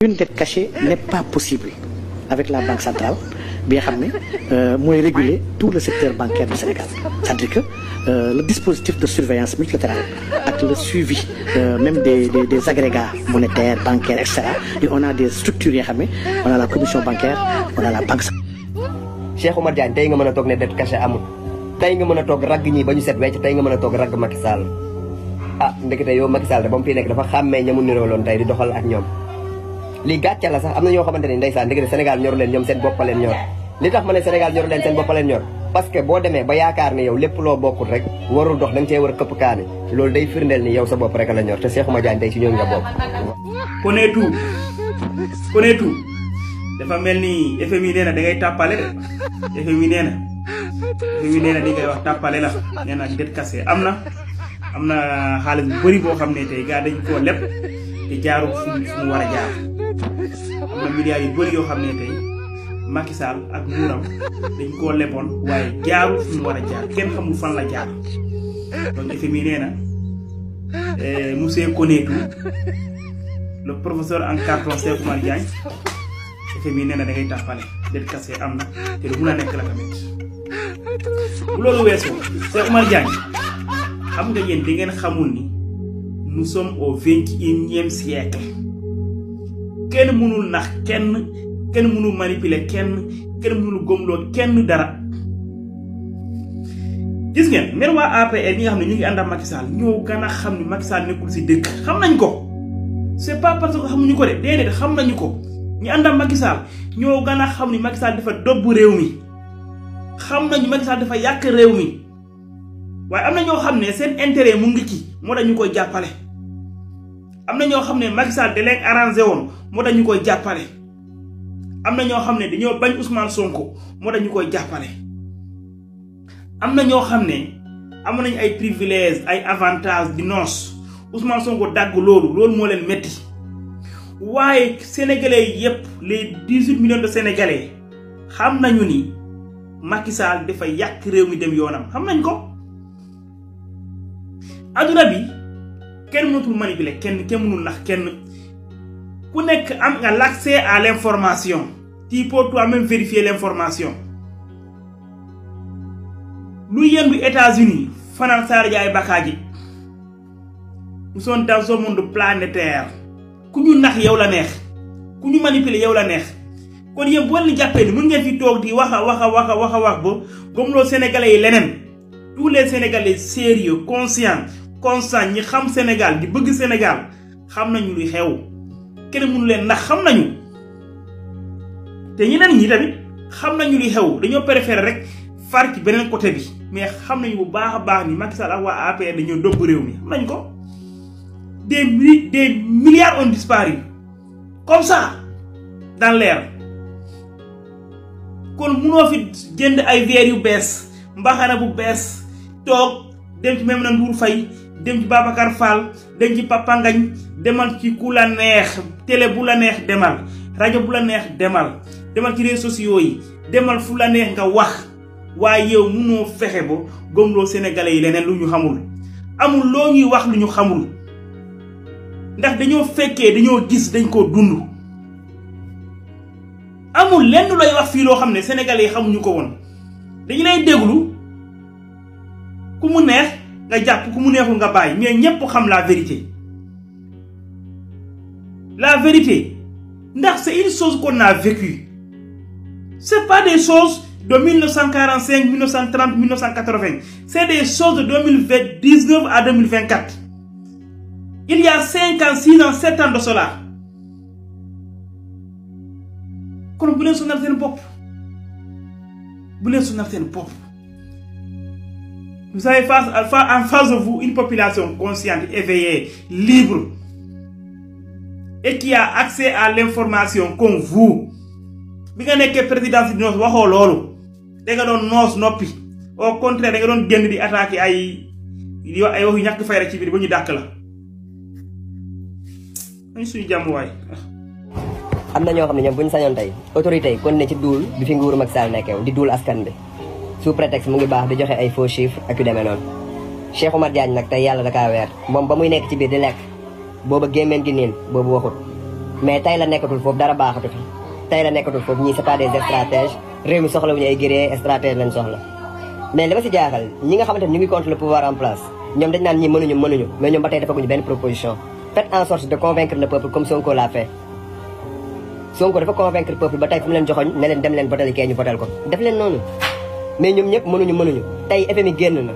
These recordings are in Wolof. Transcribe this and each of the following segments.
Une dette cachée n'est pas possible avec la Banque centrale bi nga xam ne mooy réguler tout le secteur bancaire du Sénégal. C'est-à-dire que le dispositif de surveillance multilatérale ak le suivi même des agrégats monétaires, bancaires, etc. Et on a des structures yoo xam ne on a la commission bancaire, on a la banque. Cheikh Oumar Diagne tey nga mën a toog ne dette cachée amul tey nga mën a toog ragg ñi ba ñu set wecc tey nga mën a toog ragg Macky Sall ah ndekete yow Macky Sall de ba mu fi nekk dafa xàmmee ñamu nirooloon tey di doxal ak ñoom. lii gàcce la sax am na ñoo xamante ne ndeysaan ndekete Sénégal ñoru leen ñoom seen bopp leen ñor li tax ma ne Sénégal ñoru leen seen bopp leen ñor parce que boo demee ba yaakaar ne yow lépp loo bokkul rek warul dox da nga cee war a këpp kaane loolu day firndeel ni yow sa bopp rek la ñor te Cheikh Oumar Diagne tey si ñooñu nga bokk. Konetu dafa mel ni FMI nee na da ngay tàppale de FMI nee na li ngay wax tàppale la nee na dette cachée am na xaalis bu bëri boo xam ne tey gaa dañ koo leb te jaarul fu mu war a jaar am na milliards yu bëri yoo xam ne tey Macky Sall ak nguuram dañ koo leboon waaye jaarul fu mu war a jaar kenn xamul fan la jaar donc FMI nee na monsieur Konetu le professeur en carton Cheikh Oumar Diagne FMI nee na da ngay tàppale dette cachée am na te lu mun a nekk la tamit bu loolu weesoo Cheikh Oumar Diagne xam nga yéen da ngeen xamul ni nous sommes au 21e siècle kenn mënul nax kenn mënul manipuler kenn mënul gomloo kenn dara gis ngeen même waa APR ñi nga xam ne ñu ngi ànd ak Macky Sall ñoo gën a xam ni Macky Sall nekkul si dëgg xam nañ ko c'est pas parce que xamuñu ko de déedéet xam nañu ko ñi ànd ak Macky Sall ñoo gën a xam ni Macky Sall dafa dobb réew mi xam nañu Macky Sall dafa yàq réew mi waaye am na ñoo xam ne seen intérêt mu ngi ci moo tax ñu koy jàppale am na ñoo xam ne Macky Sall da leen arrangé woon moo tax ñu koy jàppale am na ñoo xam ne dañoo bañ Ousmane Sonko moo tax ñu koy jàppale am na ñoo xam ne am nañ ay privilèges ay avantages di noos Ousmane Sonko dagg loolu moo leen metti waaye sénégalais yépp les 18 millions de sénégalais xam nañu ni Macky Sall dafa yàq réew mi dem yoonam xam nañ ko aduna bi kenn mënatul manipuler kenn mënul nax kenn ku nekk am nga l'accès à l'information tu peux toi-même vérifier l'information lu yendu États-Unis fanaan Saara Jaay Bakaaji nous sommes dans un monde planétaire ku ñu nax yow la neex ku ñu manipuler yow la neex kon yéen boo leen jàppee ni mën ngeen fi toog di wax ba gomloo sénégalais yi leneen tous les sénégalais sérieux conscients ñi xam Sénégal di bëgg Sénégal xam nañu luy xew kenn mënu leen ndax xam nañu te ñeneen ñi tamit xam nañu luy xew dañoo préféré rek far ci beneen côté bi mais xam nañu bu baax a baax ni Macky Sall ak waa APR dañoo dobb réew mi xam nañu ko des milliards ont disparu comme ça dans l'air kon mënoo fi jënd ay verre yu bees mbaxana bu bees toog dem ci Maïmouna Ndour Faye dem ci Babacar Fall dem ci Papa Ngagne demal ci ku la neex télé bu la neex demal rajo bu la neex demal ci réseaux sociaux yi demal fu la neex nga wax waaye yow mënoo fexe ba gomloo sénégalais yi leneen lu ñu xamul amul loo ñuy wax lu ñu xamul ndax dañoo fekkee dañoo gis dañ koo dund amul lenn looy wax fii loo xam ne sénégalais yi xamuñu ko woon dañu lay déglu ku mu neex nga jàpp ku mu neexul nga bàyyi mais ñépp xam la vérité ndax c'est une chose qu'on a vécue c'est pas des choses de 1945 1930 1980 c'est des choses de 2019 à 2024 il y a 5 ans 6 ans 7 ans de cela kon bu leen sonal seen bopp vous avez en face de vous une population consciente, éveillée, libre et qui a accès à l'information comme vous. Bi nga nekkee président si noos waxoo loolu da nga doon noos noppi au contraire da nga doon génn di attaquer ay wax yu ñàkk fay rek ci biir ba ñu dàq la ñu suñu jàmm waay. am na ñoo xam ne ñoom bu ñu sañoon tey autorité yi kon ne ci duul bi fi nguuru Macky Sall nekkee di duul askan bi sous prétexte mu ngi baax di joxe ay faux chiffres ak yu demee noonu Cheikh Oumar Diagne nag tey yàlla da kaa weer moom ba muy nekk ci biir di lekk booba gémmeen gi niin boobu waxut mais tey la nekkatul foofu dara baaxatu fi tey la nekkatul foofu ñii c'est pas des stratèges réew mi soxla wu ñu ay guerriers stratège lañ soxla mais li ma si jaaxal ñi nga xamante ne ñu ngi contre le pouvoir en place ñoom dañ naan ñi mënuñu mais ñoom ba tey defaguñu benn proposition faites en sorte de convaincre le peuple comme Sonko l'a fait Sonko dafa convaincre le peuple ba tey fu mu leen joxoñ ne leen dem leen votel kee ñu votel ko def leen noonu mais ñoom ñëpp mënuñu tey FMI génn na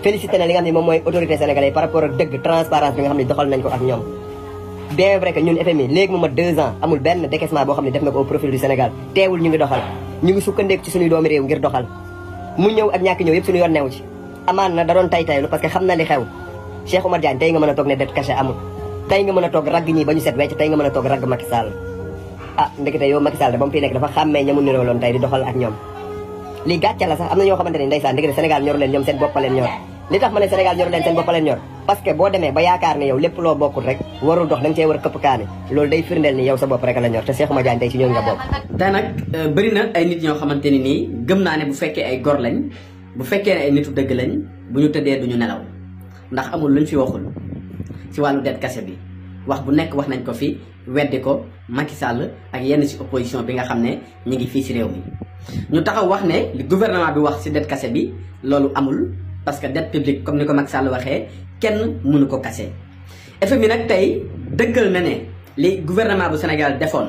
félicité na li nga xam ne moom mooy autorité sénégalais par rapport ak dëgg transparence bi nga xam ne doxal nañ ko ak ñoom bien vrai que ñun FMI léegi mu mat 2 ans amul benn décaissement boo xam ne def na ko au profil du Sénégal teewul ñu ngi doxal ñu ngi sukkandeeku ci suñuy doomi réew ngir doxal mu ñëw ak ñàkk ñëw yëpp suñu yoon neew ci amaan na da doon taylu parce que xam na li xew Cheikh Oumar Diagne tey nga mën a toog ne dette cachée amul tey nga mën a toog ragg ñi ba ñu set wecc tey nga mën a toog ragg Macky Sall ah ndekete yow Macky Sall de ba mu fi nekk dafa xàmmee ñamu nirooloon tey di doxal ak ñoom lii gàcce la sax am na ñoo xamante ne ndeysaan ndekete Sénégal ñoru leen ñoom seen bopp leen ñor li tax ma ne Sénégal ñoru leen seen bopp leen ñor parce que boo demee ba yaakaar ne yow lépp loo bokkul rek warul dox da nga cee war a këpp kaani loolu day firndeel ni yow sa bopp rek la ñor te Cheikh Oumar Diagne tey ci ñoom nga bokk te nag bëri na ay nit ñoo xamante ni nii gëm naa ne bu fekkee ay gor lañ bu fekkee ne ay nitu dëgg lañ bu ñu tëddee duñu nelaw ndax amul luñ fi waxul ci wàllu dette cachée bi wax bu nekk wax nañ ko fi weddi ko Macky Sall ak yenn ci opposition bi nga xam ne ñu ngi fii ci réew mi ñu taxaw wax ne li gouvernement bi wax ci dette cachée bi loolu amul parce que dette publique comme ni ko Macky Sall waxee kenn mënu ko kase FMI nag tey dëggal na ne li gouvernement bu Sénégal defoon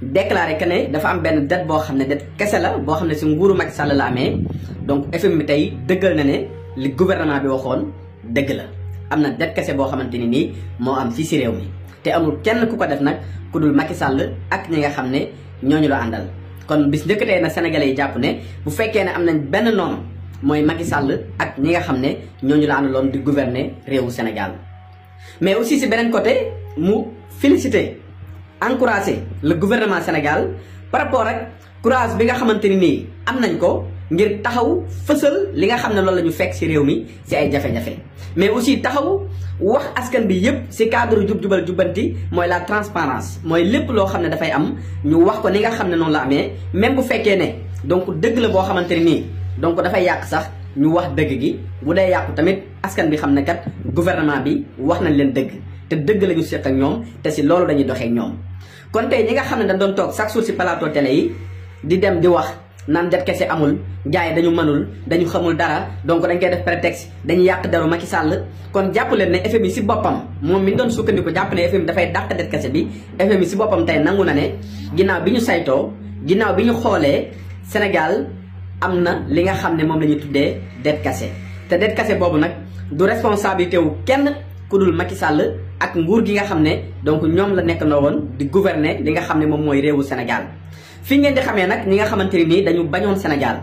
déclaré que ne dafa am benn dette boo xam ne dette kese la boo xam ne ci nguuru Macky Sall la amee donc FMI tey dëggal na ne li gouvernement bi waxoon dëgg la am na dette kese boo xamante ni nii moo am fii ci réew mi te amul kenn ku ko def nag ku dul Macky Sall ak ñi nga xam ne ñooñu la àndal kon bis njëkkatee na Sénégalais yi jàpp ne bu fekkee ne am nañ benn noonu mooy Macky Sall ak ñi nga xam ne ñooñu la àndaloon di gouverner réewu Sénégal mais aussi ci beneen côté mu féliciter encourager le gouvernement Sénégal par rapport ak courage bi nga xamante ni nii am nañ ko ngir taxaw fësal li nga xam ne loolu la ñu fekk ci réew mi ci ay jafe-jafe mais aussi taxaw wax askan bi yëpp ci cadre jub-jubal jubbanti mooy la transparence mooy lépp loo xam ne dafay am ñu wax ko ni nga xam ne noonu la amee même bu fekkee ne donc dëgg la boo xamante ni nii donc dafay yàq sax ñu wax dëgg gi bu dee yàqu tamit askan bi xam ne kat gouvernement bi wax nañ leen dëgg te dëgg la ñu seq ak ñoom te ci loolu dañuy doxee ak ñoom kon tey ñi nga xam ne dañ doon toog chaque jour ci plateau télé yi di dem di wax naan dette kese amul gars yi dañu mënul dañu xamul dara donc dañ koy def prétexte dañu yàq deru Macky Sall kon jàpp leen ne FMI ci boppam moom mi ñu doon sukkandiku jàpp ne FMI dafay dàq dette kese bi FMI ci boppam tey nangu na ne ginnaaw bi ñu saytoo ginnaaw bi ñu xoolee Sénégal am na li nga xam ne moom la ñuy tuddee dette cachée te dette cachée boobu nag du responsabilité wu kenn ku dul Macky Sall ak nguur gi nga xam ne donc ñoom la nekk na woon di gouverner li nga xam ne moom mooy réewu Sénégal fi ngeen di xamee nag ñi nga xamante ni nii dañu bañoon Sénégal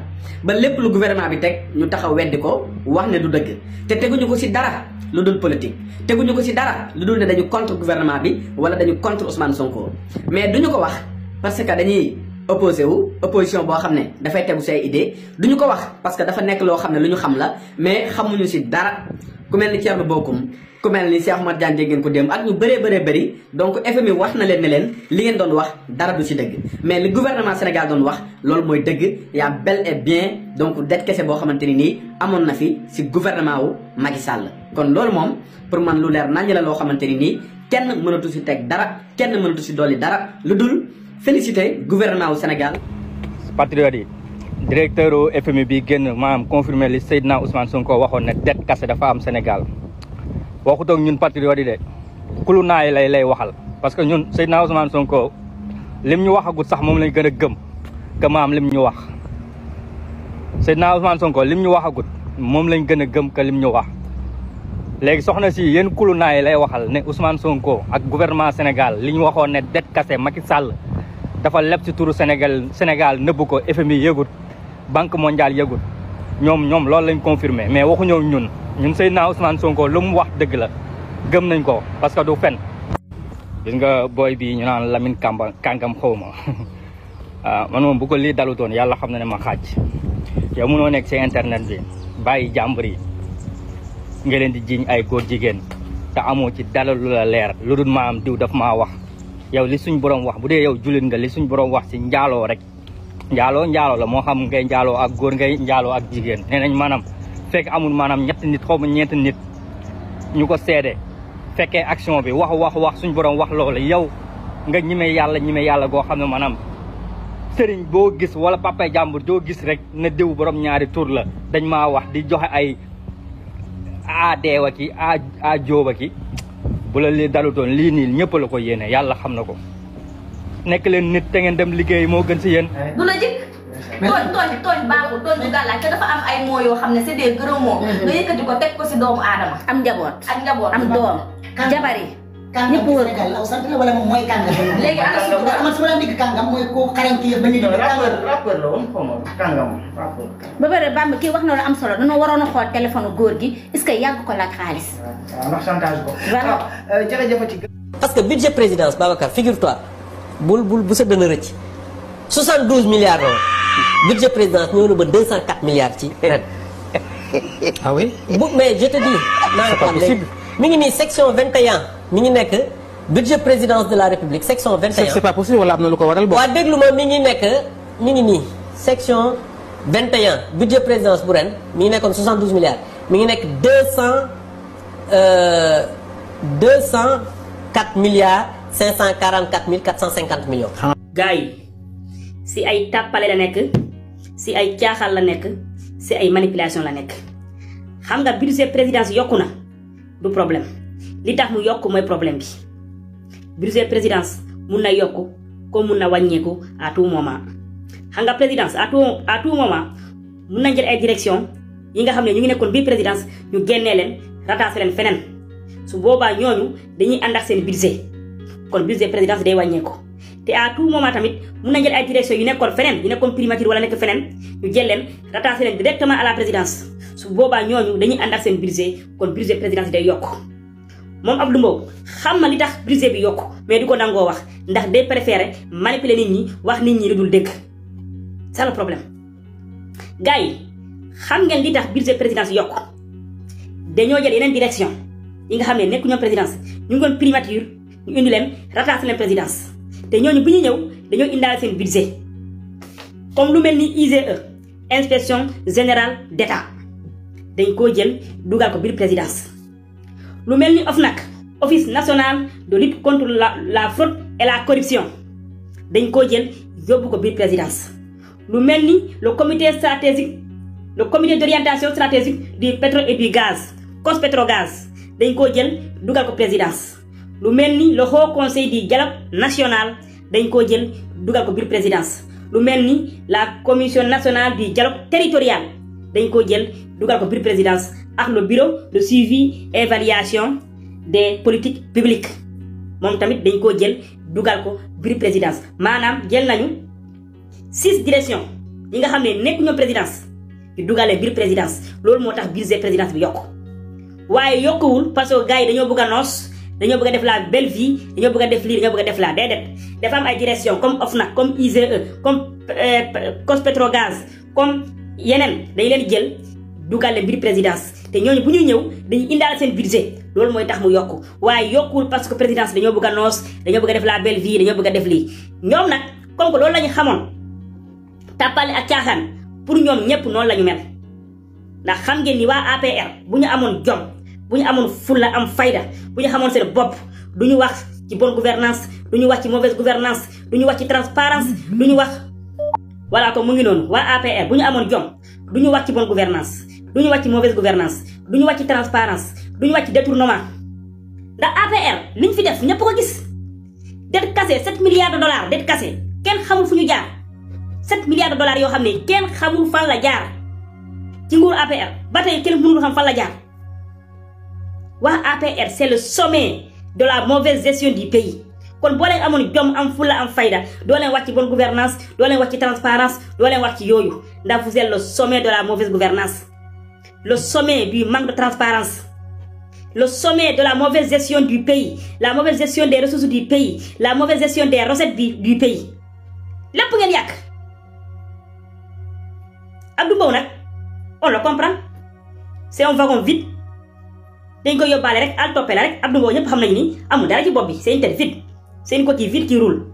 ba lépp lu gouvernement bi teg ñu taxaw weddi ko wax ne du dëgg te teguñu ko ci dara lu dul politique teguñu ko ci dara lu dul ne dañu contre gouvernement bi wala dañu contre Ousmane Sonko mais duñu ko wax parce que dañuy opposé wu opposition boo xam ne dafay tegu say idée duñu ko wax parce que dafa nekk loo xam ne lu ñu xam la mais xamuñu ci dara ku mel ni Thierno Bocoum ku mel ni Cheikh Oumar Diagne ngeen ko dem ak ñu bëree bëri donc FMI wax na leen ne leen li ngeen doon wax dara du ci dëgg mais li gouvernement Sénégal doon wax loolu mooy dëgg yaa bel et bien donc dette kese boo xamante ni nii amoon na fi ci gouvernement wu Macky Sall kon loolu moom pour man lu leer naññ la loo xamante ni nii kenn mënatu ci teg dara kenn mënatu ci dolli dara lu dul féliciter gouvernement wu Sénégal. patriote yi directeur FMI bi génn maanaam confirmé li Seydina Ousmane Sonko waxoon ne dette kese dafa am Sénégal waxutoog ñun patriote yi de kulu naay lay waxal parce que ñun Seydina Ousmane Sonko lim ñu waxagut sax moom lañ gën a gëm que maam lim ñu wax Seydina Ousmane Sonko lim ñu waxagut moom lañ gën a gëm que lim ñu wax léegi soxna si yéen kulu naay lay waxal ne Ousmane Sonko ak gouvernement Sénégal li ñu waxoon ne dette kese Macky Sall dafa leb ci turu Sénégal nëbb ko FMI yëgut Banque mondiale yëgut ñoom loolu lañ confirmé mais waxuñoo ñun Seydina Ousmane Sonko lu mu wax dëgg la gëm nañ ko parce que du fen gis nga booy bi ñu naan Lamine Kàngam xaw ma man moom bu ko lii dalutoon yàlla xam na ne ma xaaj yow mënoo nekk ci internet bi bàyyi jàmbur yi nga leen di jiiñ ay góor jigéen te amoo ci dara lu la leer lu dul maam diw daf maa wax yow li suñ borom wax bu dee yow jullit nga li suñ borom wax ci njaaloo rek njaaloo la moo xam ngay njaaloo ak góor ngay njaaloo ak jigéen nee nañ maanaam fekk amul maanaam ñetti nit xaw ma ñeenti nit ñu ko seede fekkee action bi wax suñ borom wax loolu yow nga ñime yàlla goo xam ne maanaam sëriñ boo gis wala papay jàmbur joo gis rek ne diw borom ñaari tur la dañ maa wax di joxe ay a deewa ki a jóoba ki bu la lii dalutoon lii nii ñëpp la ko yéene yàlla xam na ko nekk leen nit te ngeen dem liggéey moo gën si yéen. du la jëkk tooñ baaxul tooñ du gàllaaj te dafa am ay moo yoo xam ne c'est des gros mots nga yëkkati ko teg ko si doomu aadama am njaboot am doom jabar yi ñëpp wër Sénégal aw sant la wala moom mooy kàngam. léegi ana suñu man su ma daan dégg kàngam mooy koo xarañ kii ba nit rappeur la woon xaw ma kàngam rappeur. ba pare Bamba kii wax na lu am solo dañoo waroon a xool téléphone góor gi est-ce que yàgg ko laaj xaalis. waaw ndax chantage ko. voilà jërëjëfati. parce que budget présidence Babacar figure-toi bu sa dëna rëcc 72 milliards la woon budget présidence ñëw na ba 204 milliards ci ren. ah oui. mais je te dis. c'est pas possible. mi ngi nii section 21 mi ngi nekk budget présidence de la république section 21. c'est pas possible wala am na lu ko waral. waa déglu ma mi ngi nii section 21 budget présidence bu ren mi ngi nekkoon 72 milliards mi ngi nekk 204 milliards 544 mille 450 millions. gars yi si ay tàppale la nekk si ay caaxal la nekk si ay manipulation la nekk xam nga budget présidence yokku na du problème li tax mu yokk mooy problème bi budget présidence mun na yokku comme mun na wàññeeku à tout moment xam nga présidence à tout moment mun na jël ay direction yi nga xam ne ñu ngi nekkoon biir présidence ñu génnee leen rattaché leen feneen su boobaa ñooñu dañuy ànd ak seen budget kon budget présidence day wàññeeku te à tout moment tamit mun na jël ay direction yu nekkoon feneen yu nekkoon primature wala nekk feneen ñu jël leen rattaché leen directement à la présidence su boobaa ñooñu dañuy ànd ak seen budget kon budget présidence day yokk moom Abdou Mbow xam na li tax budget bi yokk mais du ko nangoo wax ndax day préféré manipuler nit ñi wax nit ñi lu dul dëgg c'est le problème. gars yi xam ngeen li tax budget présidence yokk dañoo jël yeneen direction yi nga xam ne nekku ñoom présidence ñu ngi doon primature ñu indi leen rattaché leen présidence te ñooñu bu ñu ñëw dañoo indaale seen budget comme lu mel ni IGE inspection générale d'État dañ koo jël dugal ko biir présidence lu mel ni OFNAC office national de lutte contre la fraude et la corruption dañ koo jël yóbbu ko biir présidence lu mel ni le comité d'orientation stratégique du pétrole et du gaz COS-Pétrogaz dañ koo jël dugal ko présidence lu mel ni le haut conseil du dialogue national dañ koo jël dugal ko biir présidence lu mel ni la commission nationale du dialogue territorial dañ koo jël dugal ko biir présidence ak le bureau de suivi et évaluation des politiques publiques moom tamit dañ koo jël dugal ko biir présidence maanaam jël nañu 6 directions yi nga xam ne nekk ñoom présidence yu dugalee biir présidence loolu moo tax budget présidence bi yokk waaye yokkuwul parce que gars yi dañoo bëgg a noos dañoo bëgg a def la belle vie dañoo bëgg a def lii dañoo bëgg a def la déedéet dafa am ay direction comme OFNAC comme IGE comme COS-Pétrogaz comme yeneen dañu leen jël dugal leen biir présidence te ñooñu bu ñuy ñëw dañuy indaale seen budget loolu mooy tax mu yokku waaye yokkuwul parce que présidence dañoo bëgg a noos dañoo bëgg a def la belle vie dañoo bëgg a def lii ñoom nag comme que loolu la ñu xamoon tàppale ak caaxaan pour ñoom ñëpp noonu la ñu mel ndax xam ngeen ni waa APR bu ñu amoon jom bu ñu amoon fulla am fayda bu ñu xamoon seen bopp du ñu wax ci bonne gouvernance du ñu wax ci mauvaise gouvernance du ñu wax ci transparence du ñu wax voilà ko mu ngi noonu waa APR bu ñu amoon jom du ñu wax ci bonne gouvernance du ñu wax ci mauvaise gouvernance du ñu wax ci transparence du ñu wax ci détournement ndax APR li ñu fi def ñëpp ko gis dette cassée 7 milliards de dollars dette cassée kenn xamul fu ñu jaar 7 milliards de dollars yoo xam ne kenn xamul fan la jaar ci nguur APR ba tey kenn mënul xam fan la jaar waa APR c'est le sommet de la mauvaise gestion du pays kon boo leen amoon jom am fulla am fayda doo leen wax ci bonne gouvernance doo leen wax ci transparence doo leen wax ci yooyu ndax vous êtes le sommet de la mauvaise gouvernance le sommet du manque de transparence le sommet de la mauvaise gestion du pays la mauvaise gestion des ressources du pays la mauvaise gestion des recettes du pays lépp ngeen yàq Abdou Mbow nag on le comprend c'est un wagon vide dañ koy yóbbaale rek al toppee la rek Abdou Mbow ñëpp xam nañu ni amul dara ci bopp bi c'est une tête vide c'est une coquille vide qui roule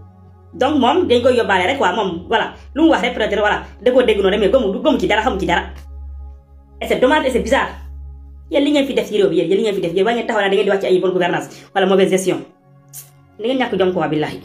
donc moom dañ koy yóbbaale rek waa moom voilà lu mu wax rek peut-être voilà da koo dégg noonu rek mais gëmu ci dara xamu ci dara et c'est dommage et c'est bizarre yéen li ngeen fi def ci réew bi yéen li ngeen fi def yéen waa ngeen taxaw naa da ngeen di wax ci ay bonne gouvernance wala mauvaise gestion da ngeen ñàkk jom ko waa billahi